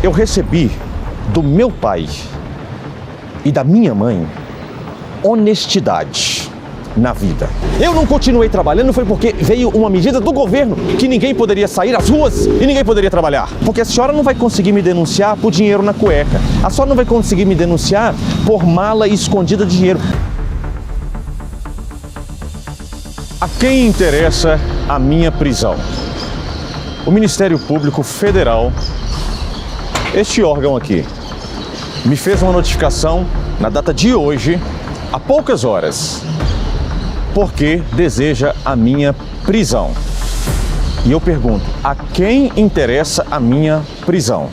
Eu recebi do meu pai e da minha mãe honestidade na vida. Eu não continuei trabalhando foi porque veio uma medida do governo que ninguém poderia sair às ruas e ninguém poderia trabalhar. Porque a senhora não vai conseguir me denunciar por dinheiro na cueca. A senhora não vai conseguir me denunciar por mala escondida de dinheiro. A quem interessa a minha prisão? O Ministério Público Federal, este órgão aqui, me fez uma notificação na data de hoje, há poucas horas, porque deseja a minha prisão. E eu pergunto, a quem interessa a minha prisão?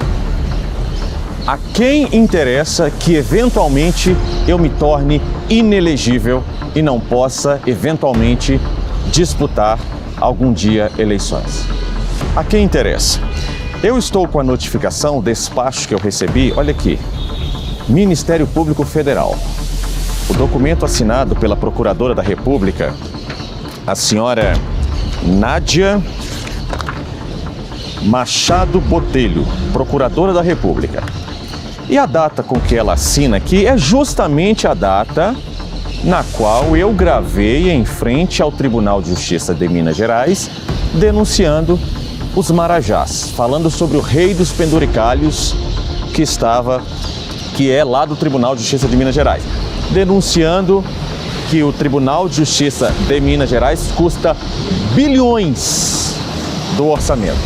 A quem interessa que eventualmente eu me torne inelegível e não possa eventualmente disputar algum dia eleições? A quem interessa? Eu estou com a notificação, o despacho que eu recebi, olha aqui, Ministério Público Federal. O documento assinado pela Procuradora da República, a senhora Nádia Machado Botelho, Procuradora da República. E a data com que ela assina aqui é justamente a data na qual eu gravei em frente ao Tribunal de Justiça de Minas Gerais, denunciando os Marajás, falando sobre o rei dos penduricalhos que é lá do Tribunal de Justiça de Minas Gerais, denunciando que o Tribunal de Justiça de Minas Gerais custa bilhões do orçamento,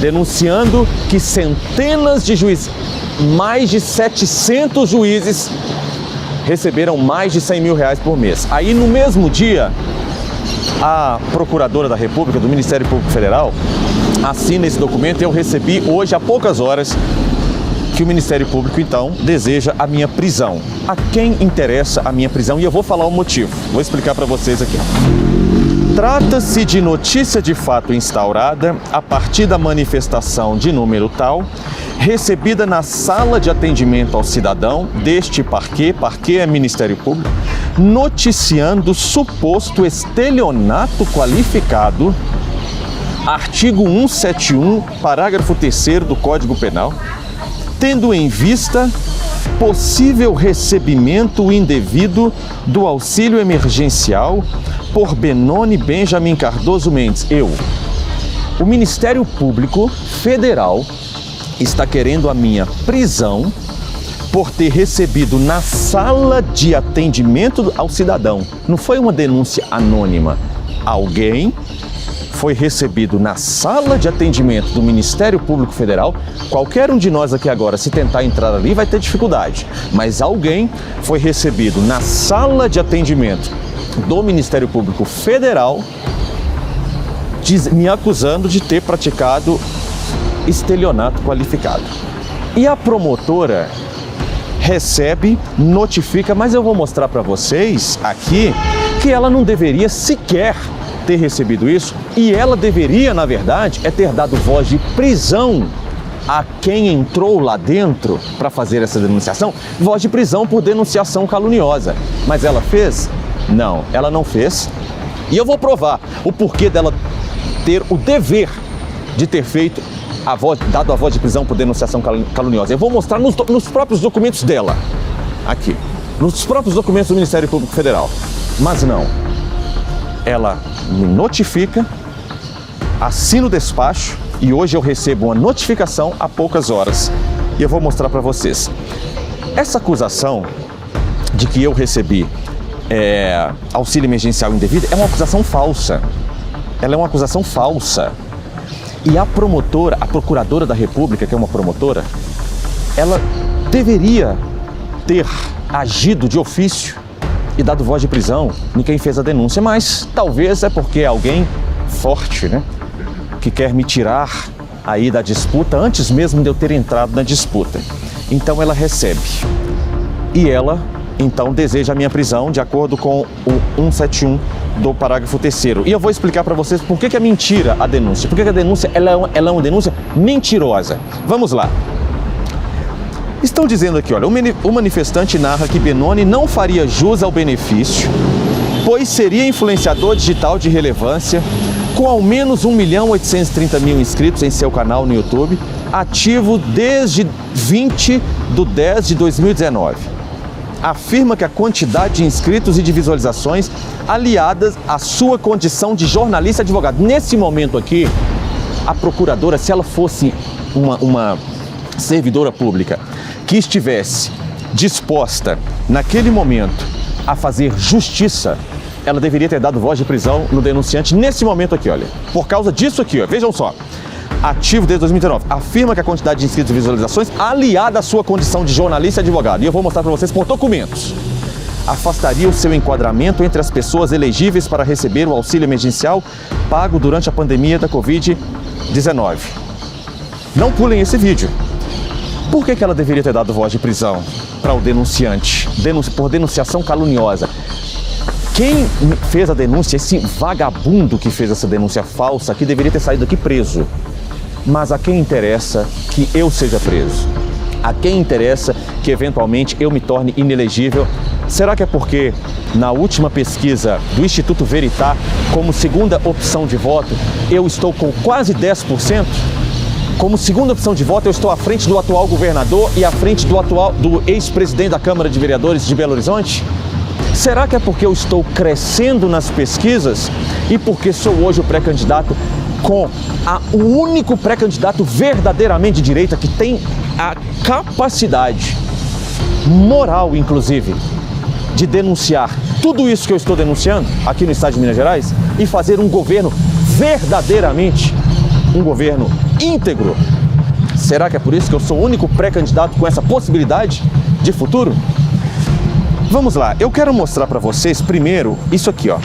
denunciando que centenas de juízes, mais de 700 juízes receberam mais de 100 mil reais por mês. Aí no mesmo dia, a Procuradora da República, do Ministério Público Federal, assina esse documento e eu recebi hoje, há poucas horas, que o Ministério Público, então, deseja a minha prisão. A quem interessa a minha prisão? E eu vou falar o motivo. Vou explicar para vocês aqui. Trata-se de notícia de fato instaurada a partir da manifestação de número tal, recebida na sala de atendimento ao cidadão deste parquê é Ministério Público, noticiando suposto estelionato qualificado, artigo 171, parágrafo 3º do Código Penal, tendo em vista possível recebimento indevido do auxílio emergencial por Benoni Benjamin Cardoso Mendes. O Ministério Público Federal está querendo a minha prisão por ter recebido na sala de atendimento ao cidadão. Não foi uma denúncia anônima. Alguém foi recebido na sala de atendimento do Ministério Público Federal. Qualquer um de nós aqui agora, se tentar entrar ali, vai ter dificuldade. Mas alguém foi recebido na sala de atendimento do Ministério Público Federal, me acusando de ter praticado estelionato qualificado. E a promotora recebe, notifica, mas eu vou mostrar para vocês aqui que ela não deveria sequer ter recebido isso, e ela deveria, na verdade, ter dado voz de prisão a quem entrou lá dentro para fazer essa denunciação, voz de prisão por denunciação caluniosa. Mas ela fez? Não, ela não fez. E eu vou provar o porquê dela ter o dever de ter feito dado a voz de prisão por denunciação caluniosa. Eu vou mostrar nos próprios documentos dela, aqui, nos próprios documentos do Ministério Público Federal. Mas não. Ela me notifica, assino o despacho e hoje eu recebo uma notificação há poucas horas e eu vou mostrar para vocês. Essa acusação de que eu recebi auxílio emergencial indevido é uma acusação falsa. Ela é uma acusação falsa. E a promotora, a Procuradora da República, que é uma promotora, ela deveria ter agido de ofício e dado voz de prisão em quem fez a denúncia, mas talvez é porque é alguém forte, né, que quer me tirar aí da disputa antes mesmo de eu ter entrado na disputa. Então ela recebe e ela então deseja a minha prisão de acordo com o 171 do parágrafo 3º. E eu vou explicar para vocês por que é mentira a denúncia, por que a denúncia ela é uma denúncia mentirosa. Vamos lá. Estão dizendo aqui, olha, o manifestante narra que Benoni não faria jus ao benefício, pois seria influenciador digital de relevância, com ao menos 1.830.000 inscritos em seu canal no YouTube, ativo desde 20 de 10 de 2019. Afirma que a quantidade de inscritos e de visualizações aliadas à sua condição de jornalista e advogado. Nesse momento aqui, a procuradora, se ela fosse uma servidora pública que estivesse disposta, naquele momento, a fazer justiça, ela deveria ter dado voz de prisão no denunciante nesse momento aqui, olha. Por causa disso aqui, ó. Vejam só. Ativo desde 2019. Afirma que a quantidade de inscritos e visualizações aliada à sua condição de jornalista e advogado. E eu vou mostrar para vocês por documentos. Afastaria o seu enquadramento entre as pessoas elegíveis para receber o auxílio emergencial pago durante a pandemia da Covid-19. Não pulem esse vídeo. Por que ela deveria ter dado voz de prisão para o denunciante? Por denunciação caluniosa. Quem fez a denúncia, esse vagabundo que fez essa denúncia falsa aqui, deveria ter saído aqui preso. Mas a quem interessa que eu seja preso? A quem interessa que eventualmente eu me torne inelegível? Será que é porque na última pesquisa do Instituto Veritá, como segunda opção de voto, eu estou com quase 10%? Como segunda opção de voto, eu estou à frente do atual governador e à frente do ex-presidente da Câmara de Vereadores de Belo Horizonte? Será que é porque eu estou crescendo nas pesquisas e porque sou hoje o pré-candidato o único pré-candidato verdadeiramente de direita que tem a capacidade moral, inclusive, de denunciar tudo isso que eu estou denunciando aqui no estado de Minas Gerais e fazer um governo verdadeiramente, um governo íntegro? Será que é por isso que eu sou o único pré-candidato com essa possibilidade de futuro? Vamos lá, eu quero mostrar para vocês primeiro isso aqui, ó.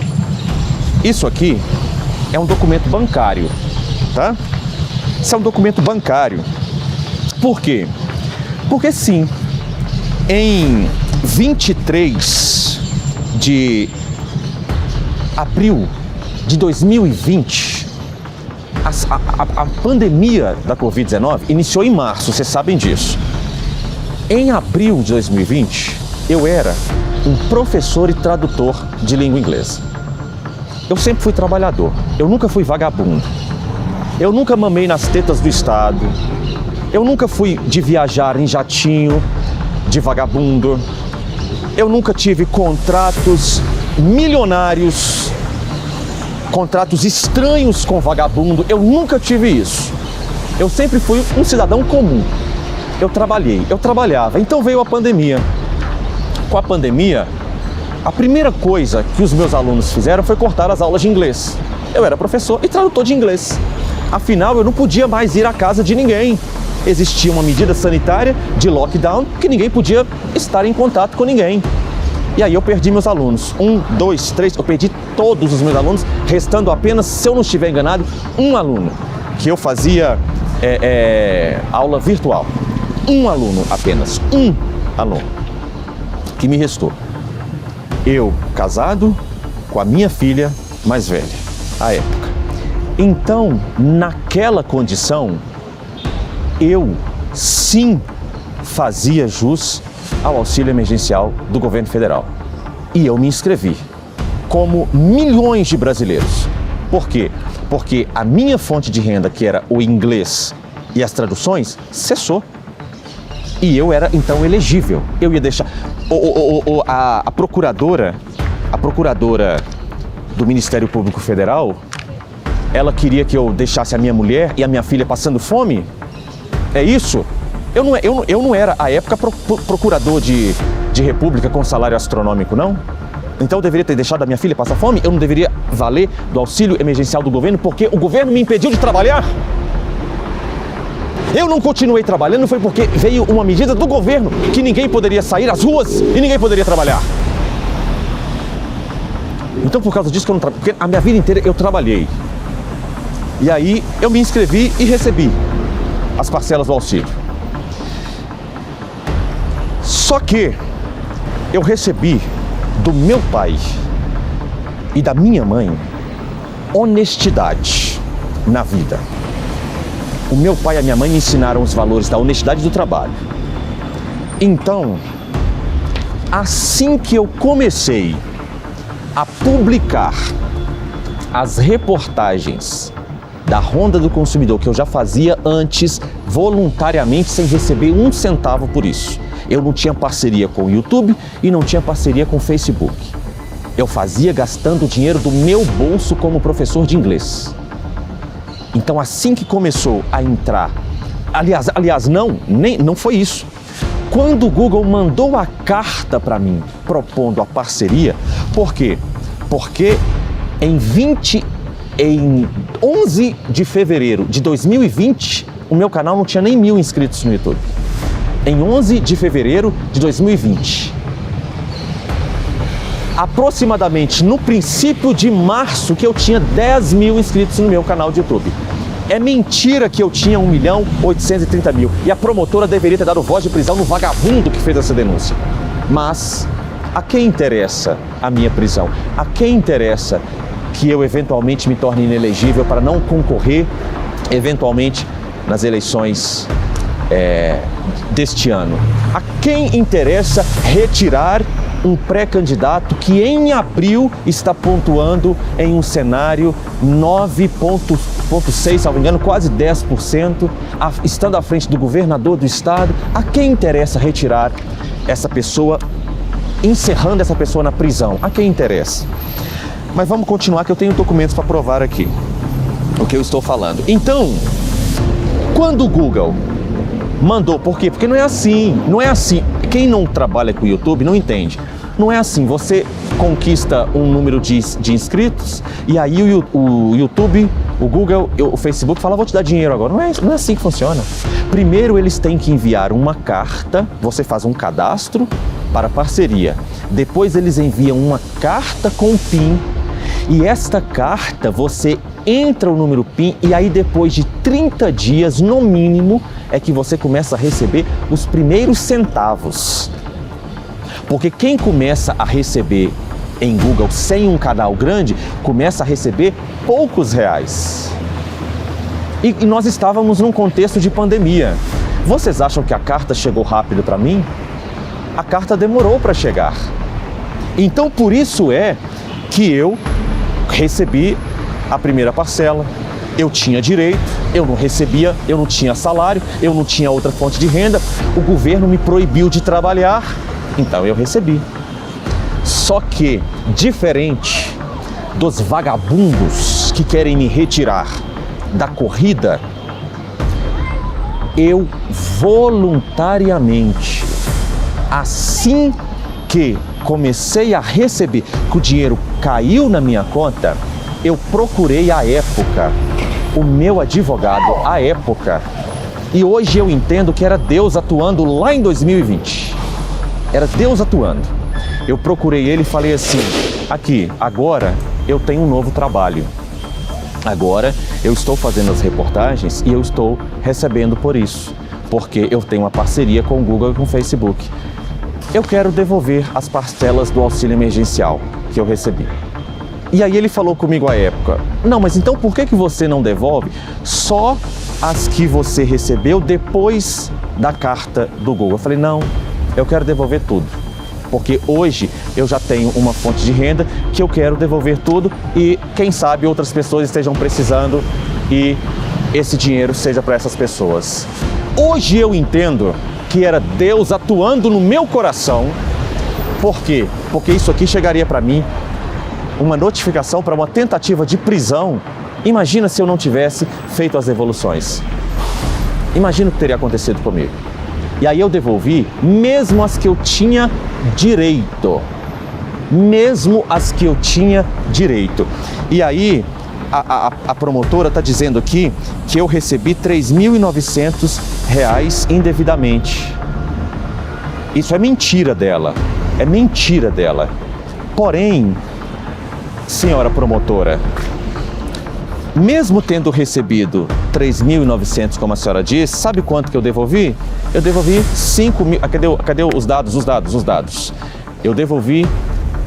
Isso aqui é um documento bancário, tá? Isso é um documento bancário. Por quê? Porque sim, em 23 de abril de 2020, a pandemia da Covid-19 iniciou em março, vocês sabem disso. Em abril de 2020, eu era um professor e tradutor de língua inglesa. Eu sempre fui trabalhador, eu nunca fui vagabundo. Eu nunca mamei nas tetas do Estado. Eu nunca fui de viajar em jatinho de vagabundo. Eu nunca tive contratos milionários, contratos estranhos com vagabundo. Eu nunca tive isso. Eu sempre fui um cidadão comum. Eu trabalhava. Então veio a pandemia. Com a pandemia, a primeira coisa que os meus alunos fizeram foi cortar as aulas de inglês. Eu era professor e tradutor de inglês. Afinal, eu não podia mais ir à casa de ninguém. Existia uma medida sanitária de lockdown que ninguém podia estar em contato com ninguém. E aí eu perdi meus alunos. 1, 2, 3, eu perdi todos os meus alunos, restando apenas, se eu não estiver enganado, um aluno, que eu fazia aula virtual. Um aluno apenas, um aluno, que me restou. Eu, casado com a minha filha mais velha, à época. Então, naquela condição, eu sim fazia jus ao auxílio emergencial do governo federal. E eu me inscrevi, como milhões de brasileiros. Por quê? Porque a minha fonte de renda, que era o inglês e as traduções, cessou. E eu era, então, elegível. Eu ia deixar... A procuradora do Ministério Público Federal, ela queria que eu deixasse a minha mulher e a minha filha passando fome? É isso? Eu não era, à época, procurador de república com salário astronômico, não? Então eu deveria ter deixado a minha filha passar fome? Eu não deveria valer do auxílio emergencial do governo porque o governo me impediu de trabalhar? Eu não continuei trabalhando foi porque veio uma medida do governo que ninguém poderia sair às ruas e ninguém poderia trabalhar. Então por causa disso que eu não trabalhei, porque a minha vida inteira eu trabalhei. E aí eu me inscrevi e recebi as parcelas do auxílio. Só que eu recebi do meu pai e da minha mãe honestidade na vida. O meu pai e a minha mãe me ensinaram os valores da honestidade e do trabalho. Então, assim que eu comecei a publicar as reportagens da Ronda do Consumidor, que eu já fazia antes, voluntariamente, sem receber um centavo por isso. Eu não tinha parceria com o YouTube e não tinha parceria com o Facebook. Eu fazia gastando o dinheiro do meu bolso como professor de inglês. Então, assim que começou a entrar, aliás, não foi isso. Quando o Google mandou a carta para mim, propondo a parceria, por quê? Porque em 11 de fevereiro de 2020, o meu canal não tinha nem 1.000 inscritos no YouTube. Em 11 de fevereiro de 2020. Aproximadamente no princípio de março que eu tinha 10.000 inscritos no meu canal de YouTube. É mentira que eu tinha 1.830.000 e a promotora deveria ter dado voz de prisão no vagabundo que fez essa denúncia. Mas a quem interessa a minha prisão? A quem interessa que eu eventualmente me torne inelegível para não concorrer eventualmente nas eleições deste ano? A quem interessa retirar um pré-candidato que em abril está pontuando em um cenário 9,6, salvo engano, quase 10%, estando à frente do governador do estado? A quem interessa retirar essa pessoa, encerrando essa pessoa na prisão? A quem interessa? Mas vamos continuar, que eu tenho documentos para provar aqui o que eu estou falando. Então, quando o Google mandou, por quê? Porque não é assim. Quem não trabalha com o YouTube não entende. Não é assim, você conquista um número de inscritos e aí o YouTube, o Google, o Facebook fala, vou te dar dinheiro agora. Não é assim que funciona. Primeiro eles têm que enviar uma carta, você faz um cadastro para parceria. Depois eles enviam uma carta com o PIN e esta carta você entra o número PIN e aí depois de 30 dias, no mínimo, é que você começa a receber os primeiros centavos. Porque quem começa a receber em Google sem um canal grande, começa a receber poucos reais. E nós estávamos num contexto de pandemia. Vocês acham que a carta chegou rápido para mim? A carta demorou para chegar. Então, por isso é que eu recebi a primeira parcela. Eu tinha direito, eu não recebia, eu não tinha salário, eu não tinha outra fonte de renda, o governo me proibiu de trabalhar, então eu recebi. Só que, diferente dos vagabundos que querem me retirar da corrida, eu voluntariamente, assim que comecei a receber, que o dinheiro caiu na minha conta, eu procurei à época o meu advogado, à época, e hoje eu entendo que era Deus atuando lá em 2020. Era Deus atuando. Eu procurei ele e falei assim, aqui, agora eu tenho um novo trabalho. Agora eu estou fazendo as reportagens e eu estou recebendo por isso, porque eu tenho uma parceria com o Google e com o Facebook. Eu quero devolver as parcelas do auxílio emergencial que eu recebi. E aí ele falou comigo à época, não, mas então por que você não devolve só as que você recebeu depois da carta do Google? Eu falei, não, eu quero devolver tudo, porque hoje eu já tenho uma fonte de renda que eu quero devolver tudo e quem sabe outras pessoas estejam precisando e esse dinheiro seja para essas pessoas. Hoje eu entendo que era Deus atuando no meu coração. Por quê? Porque isso aqui chegaria para mim, uma notificação para uma tentativa de prisão. Imagina se eu não tivesse feito as devoluções. Imagina o que teria acontecido comigo. E aí eu devolvi, mesmo as que eu tinha direito. Mesmo as que eu tinha direito. E aí a promotora está dizendo aqui que eu recebi R$3.900 indevidamente. Isso é mentira dela. É mentira dela. Porém, senhora promotora, mesmo tendo recebido 3.900, como a senhora disse, sabe quanto que eu devolvi? Eu devolvi 5.000. Cadê os dados? Os dados. Eu devolvi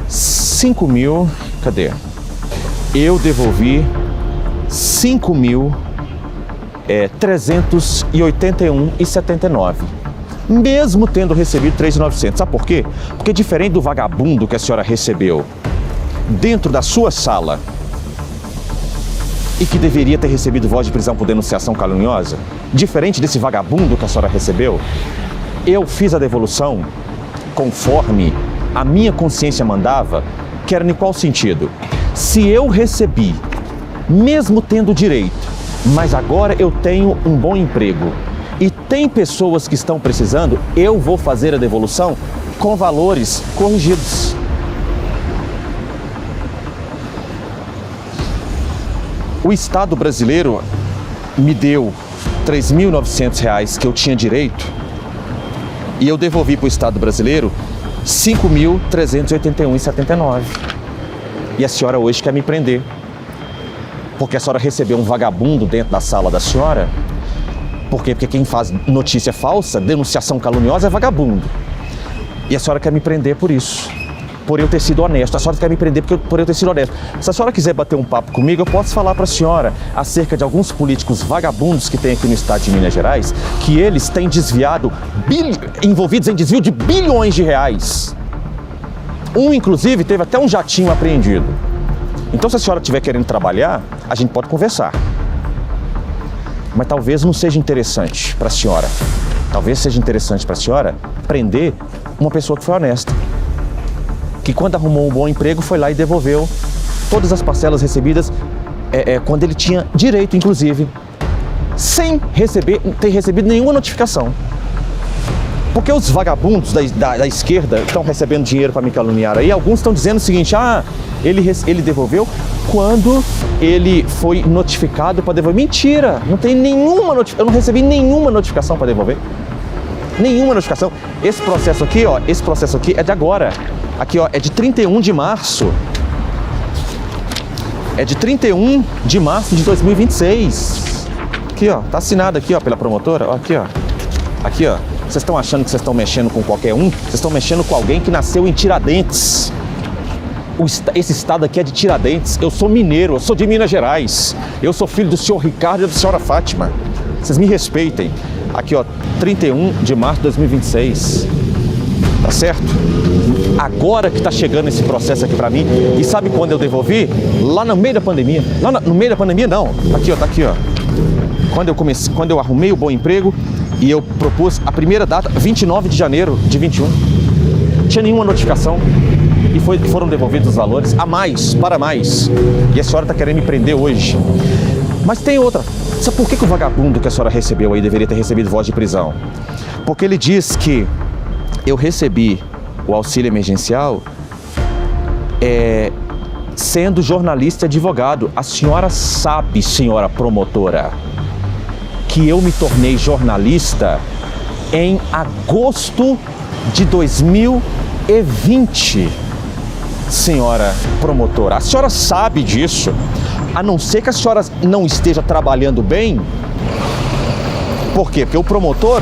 5.000. Cadê? Eu devolvi 5.381,79. Mesmo tendo recebido 3.900. Sabe por quê? Porque diferente do vagabundo que a senhora recebeu dentro da sua sala, e que deveria ter recebido voz de prisão por denunciação caluniosa? Diferente desse vagabundo que a senhora recebeu, eu fiz a devolução conforme a minha consciência mandava, que era em qual sentido? Se eu recebi, mesmo tendo direito, mas agora eu tenho um bom emprego e tem pessoas que estão precisando, eu vou fazer a devolução com valores corrigidos. O Estado brasileiro me deu R$ 3.900 que eu tinha direito e eu devolvi para o Estado brasileiro R$ 5.381,79. E a senhora hoje quer me prender, porque a senhora recebeu um vagabundo dentro da sala da senhora. Por quê? Porque quem faz notícia falsa, denunciação caluniosa é vagabundo. E a senhora quer me prender por isso, por eu ter sido honesto. A senhora quer me prender por eu ter sido honesto. Se a senhora quiser bater um papo comigo, eu posso falar para a senhora acerca de alguns políticos vagabundos que tem aqui no estado de Minas Gerais, que eles têm desviado, envolvidos em desvio de bilhões de reais. Um, inclusive, teve até um jatinho apreendido. Então, se a senhora estiver querendo trabalhar, a gente pode conversar. Mas talvez não seja interessante para a senhora. Talvez seja interessante para a senhora prender uma pessoa que foi honesta. Que quando arrumou um bom emprego, foi lá e devolveu todas as parcelas recebidas, quando ele tinha direito, inclusive, sem ter recebido nenhuma notificação. Porque os vagabundos da esquerda estão recebendo dinheiro para me caluniar aí. Alguns estão dizendo o seguinte: ele devolveu quando ele foi notificado para devolver. Mentira! Não tem nenhuma notificação. Eu não recebi nenhuma notificação para devolver. Nenhuma notificação. Esse processo aqui é de agora. Aqui, ó, é de 31 de março. É de 31 de março de 2026. Aqui, ó, tá assinado aqui, ó, pela promotora. Ó, aqui, ó. Aqui, ó. Vocês estão achando que vocês estão mexendo com qualquer um? Vocês estão mexendo com alguém que nasceu em Tiradentes. Esse estado aqui é de Tiradentes. Eu sou mineiro, eu sou de Minas Gerais. Eu sou filho do senhor Ricardo e da senhora Fátima. Vocês me respeitem. Aqui, ó, 31 de março de 2026. Tá certo? Agora que tá chegando esse processo aqui pra mim. E sabe quando eu devolvi? Lá no meio da pandemia. No meio da pandemia, não. Aqui, ó, tá aqui, ó. Quando eu arrumei o bom emprego e eu propus a primeira data, 29 de janeiro de 21. Não tinha nenhuma notificação. E foram devolvidos os valores para mais. E a senhora tá querendo me prender hoje. Mas tem outra. Sabe por que o vagabundo que a senhora recebeu aí deveria ter recebido voz de prisão? Porque ele diz que eu recebi o auxílio emergencial sendo jornalista e advogado. A senhora sabe, senhora promotora, que eu me tornei jornalista em agosto de 2020. Senhora promotora, a senhora sabe disso. A não ser que a senhora não esteja trabalhando bem. Por quê? Porque o promotor,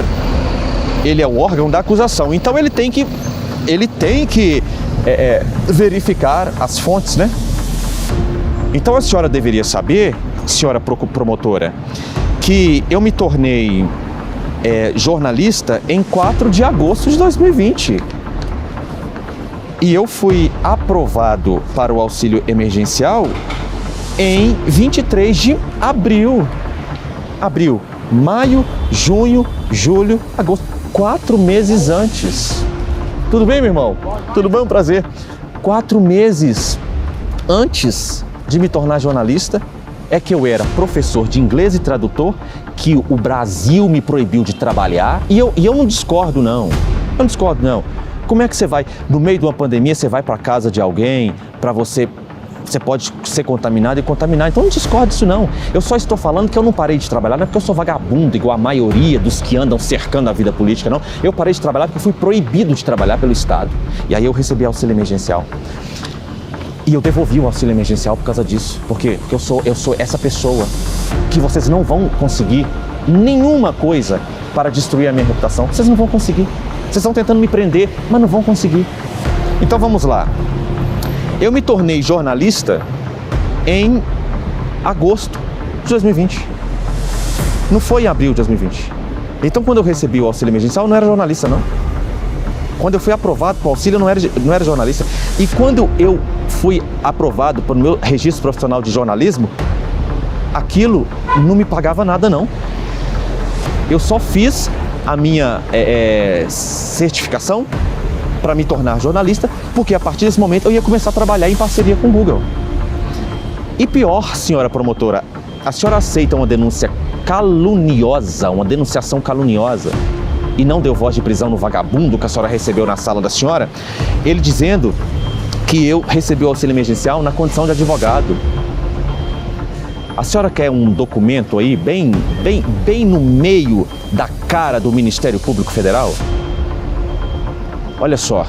ele é o órgão da acusação. Então ele tem que verificar as fontes, né? Então a senhora deveria saber, senhora promotora, que eu me tornei jornalista em 4 de agosto de 2020. E eu fui aprovado para o auxílio emergencial em 23 de abril. Maio, junho, julho, agosto. 4 meses antes. Tudo bem, meu irmão? Tudo bem? Um prazer. 4 meses antes de me tornar jornalista, é que eu era professor de inglês e tradutor, que o Brasil me proibiu de trabalhar. E eu não discordo, não. Eu não discordo, não. Como é que você vai, no meio de uma pandemia, você vai para casa de alguém, você pode ser contaminado e contaminar. Então eu não discordo disso, não. Eu só estou falando que eu não parei de trabalhar, não é porque eu sou vagabundo, igual a maioria dos que andam cercando a vida política, não. Eu parei de trabalhar porque eu fui proibido de trabalhar pelo Estado. E aí eu recebi auxílio emergencial. E eu devolvi o auxílio emergencial por causa disso. Por quê? Porque eu sou essa pessoa que vocês não vão conseguir nenhuma coisa para destruir a minha reputação. Vocês não vão conseguir. Vocês estão tentando me prender, mas não vão conseguir. Então vamos lá. Eu me tornei jornalista em agosto de 2020. Não foi em abril de 2020. Então quando eu recebi o auxílio emergencial, eu não era jornalista, não. Quando eu fui aprovado para o auxílio, eu não era jornalista. E quando eu fui aprovado pelo meu registro profissional de jornalismo, aquilo não me pagava nada, não. Eu só fiz a minha certificação para me tornar jornalista, porque a partir desse momento eu ia começar a trabalhar em parceria com o Google. E pior, senhora promotora, a senhora aceita uma denúncia caluniosa, uma denunciação caluniosa, e não deu voz de prisão no vagabundo que a senhora recebeu na sala da senhora, ele dizendo que eu recebi o auxílio emergencial na condição de advogado. A senhora quer um documento aí bem no meio da cara do Ministério Público Federal? Olha só,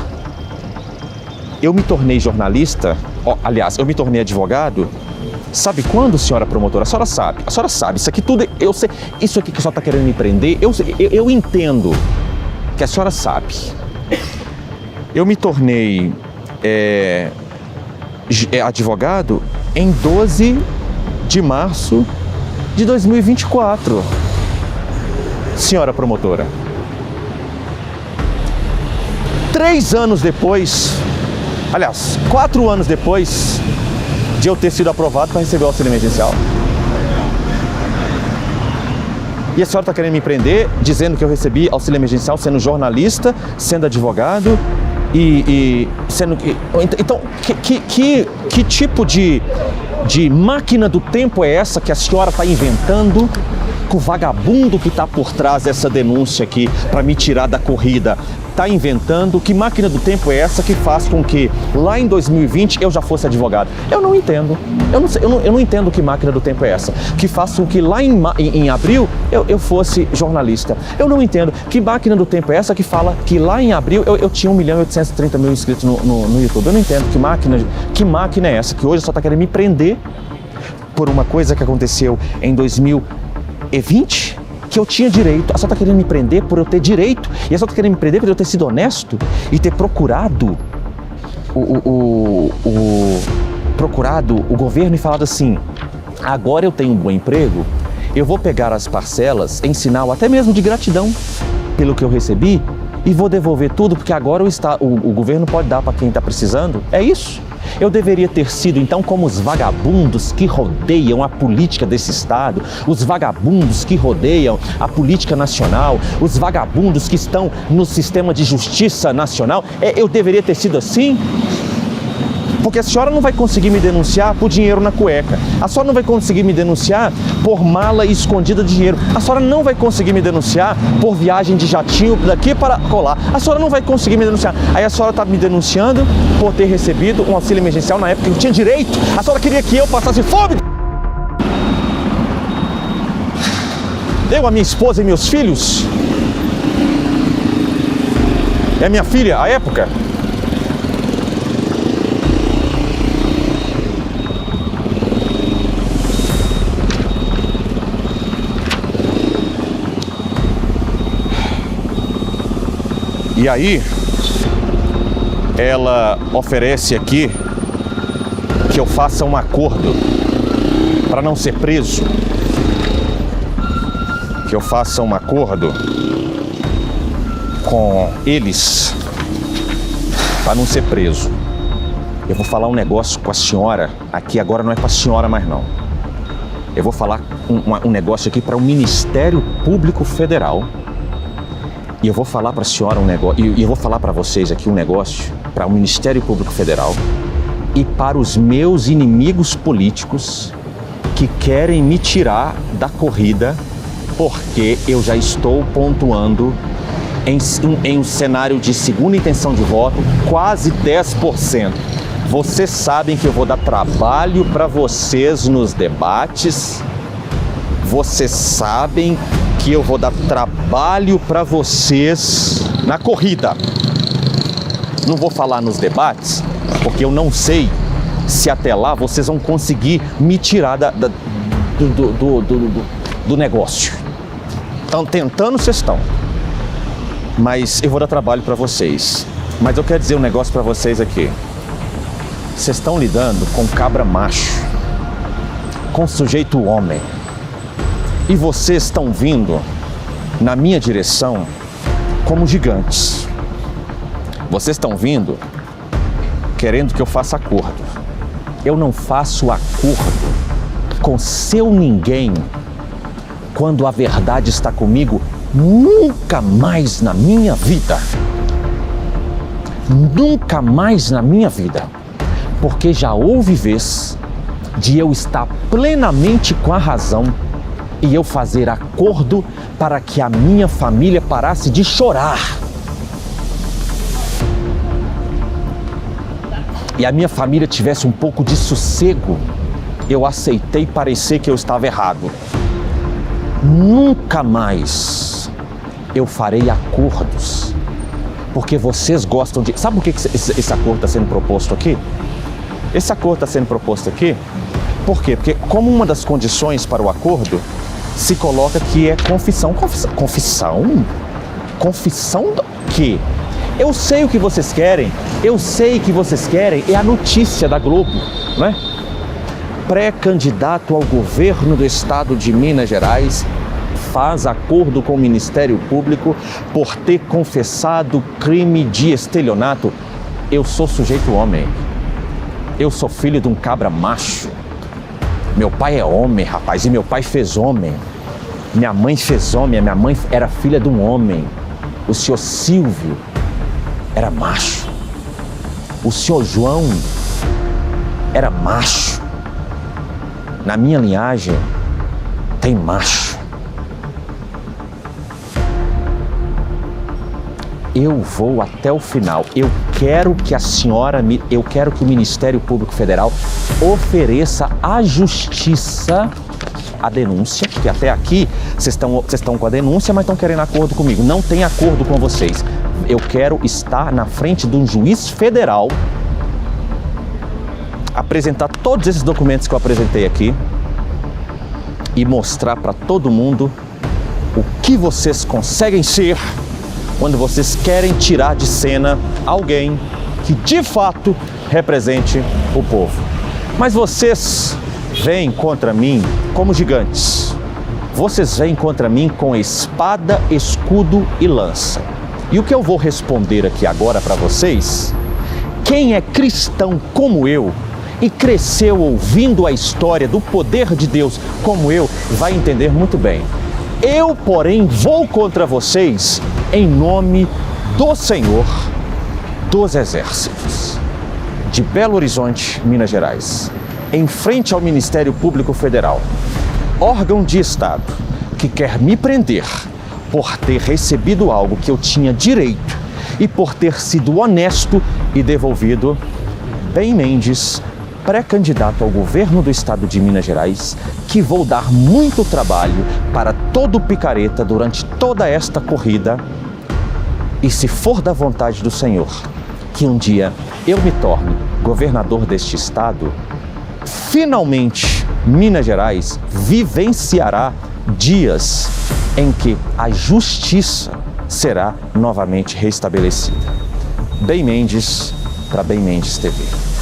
eu me tornei jornalista, aliás, eu me tornei advogado, sabe quando, senhora promotora? A senhora sabe, isso aqui tudo, eu sei, isso aqui que a senhora está querendo me prender, eu entendo que a senhora sabe. Eu me tornei advogado em 12 de março de 2024, senhora promotora. 3 anos depois, aliás, 4 anos depois de eu ter sido aprovado para receber o auxílio emergencial. E a senhora está querendo me prender, dizendo que eu recebi auxílio emergencial sendo jornalista, sendo advogado e sendo... Então, que tipo de máquina do tempo é essa que a senhora está inventando, que o vagabundo que está por trás dessa denúncia aqui para me tirar da corrida está inventando? Que máquina do tempo é essa que faz com que lá em 2020 eu já fosse advogado? Eu não entendo. Eu não entendo que máquina do tempo é essa que faz com que lá em abril eu fosse jornalista. Eu não entendo que máquina do tempo é essa que fala que lá em abril eu tinha 1.830.000 inscritos no YouTube. Eu não entendo que máquina é essa que hoje só está querendo me prender por uma coisa que aconteceu em 2020, que eu tinha direito. A senhora está querendo me prender por eu ter direito, e a senhora está querendo me prender por eu ter sido honesto e ter procurado o governo e falado assim: agora eu tenho um bom emprego, eu vou pegar as parcelas em sinal até mesmo de gratidão pelo que eu recebi e vou devolver tudo, porque agora o governo pode dar para quem está precisando. É isso. Eu deveria ter sido, então, como os vagabundos que rodeiam a política desse Estado, os vagabundos que rodeiam a política nacional, os vagabundos que estão no sistema de justiça nacional. Eu deveria ter sido assim? Porque a senhora não vai conseguir me denunciar por dinheiro na cueca. A senhora não vai conseguir me denunciar por mala escondida de dinheiro. A senhora não vai conseguir me denunciar por viagem de jatinho daqui para colar. A senhora não vai conseguir me denunciar. Aí a senhora está me denunciando por ter recebido um auxílio emergencial na época que eu tinha direito. A senhora queria que eu passasse fome? Eu, a minha esposa e meus filhos? É minha filha, à época? E aí, ela oferece aqui que eu faça um acordo para não ser preso, que eu faça um acordo com eles para não ser preso. Eu vou falar um negócio com a senhora aqui, agora não é para a senhora mais não. Eu vou falar um negócio aqui para o Ministério Público Federal. E eu vou falar para a senhora um negócio, e eu vou falar para vocês aqui um negócio para o Ministério Público Federal e para os meus inimigos políticos que querem me tirar da corrida, porque eu já estou pontuando em um cenário de segunda intenção de voto quase 10%. Vocês sabem que eu vou dar trabalho para vocês nos debates. Vocês sabem que eu vou dar trabalho para vocês na corrida. Não vou falar nos debates, porque eu não sei se até lá vocês vão conseguir me tirar do negócio. Estão tentando, vocês estão. Mas eu vou dar trabalho para vocês. Mas eu quero dizer um negócio para vocês aqui. Vocês estão lidando com cabra macho, com sujeito homem. E vocês estão vindo na minha direção como gigantes. Vocês estão vindo querendo que eu faça acordo. Eu não faço acordo com seu ninguém, quando a verdade está comigo, nunca mais na minha vida. Nunca mais na minha vida. Porque já houve vez de eu estar plenamente com a razão e eu fazer acordo para que a minha família parasse de chorar. E a minha família tivesse um pouco de sossego. Eu aceitei parecer que eu estava errado. Nunca mais eu farei acordos, porque vocês gostam de... Sabe por que esse acordo está sendo proposto aqui? Esse acordo está sendo proposto aqui, por quê? Porque como uma das condições para o acordo, se coloca que é confissão. Confissão do quê? Eu sei o que vocês querem, é a notícia da Globo, não é? Pré-candidato ao governo do estado de Minas Gerais faz acordo com o Ministério Público por ter confessado crime de estelionato. Eu sou sujeito homem. Eu sou filho de um cabra macho. Meu pai é homem, rapaz, e meu pai fez homem. Minha mãe fez homem, a minha mãe era filha de um homem. O senhor Silvio era macho. O senhor João era macho. Na minha linhagem tem macho. Eu vou até o final. Eu quero que o Ministério Público Federal ofereça à Justiça a denúncia, porque até aqui vocês estão com a denúncia, mas estão querendo acordo comigo. Não tem acordo com vocês. Eu quero estar na frente de um juiz federal, apresentar todos esses documentos que eu apresentei aqui e mostrar para todo mundo o que vocês conseguem ser quando vocês querem tirar de cena alguém que de fato represente o povo. Mas vocês vêm contra mim como gigantes. Vocês vêm contra mim com espada, escudo e lança. E o que eu vou responder aqui agora para vocês, quem é cristão como eu e cresceu ouvindo a história do poder de Deus como eu, vai entender muito bem. Eu, porém, vou contra vocês em nome do Senhor dos Exércitos, de Belo Horizonte, Minas Gerais, em frente ao Ministério Público Federal, órgão de Estado que quer me prender por ter recebido algo que eu tinha direito e por ter sido honesto e devolvido. Ben Mendes, pré-candidato ao governo do estado de Minas Gerais, que vou dar muito trabalho para todo picareta durante toda esta corrida. E se for da vontade do Senhor, que um dia eu me torne governador deste estado, finalmente Minas Gerais vivenciará dias em que a justiça será novamente restabelecida. Ben Mendes, para Ben Mendes TV.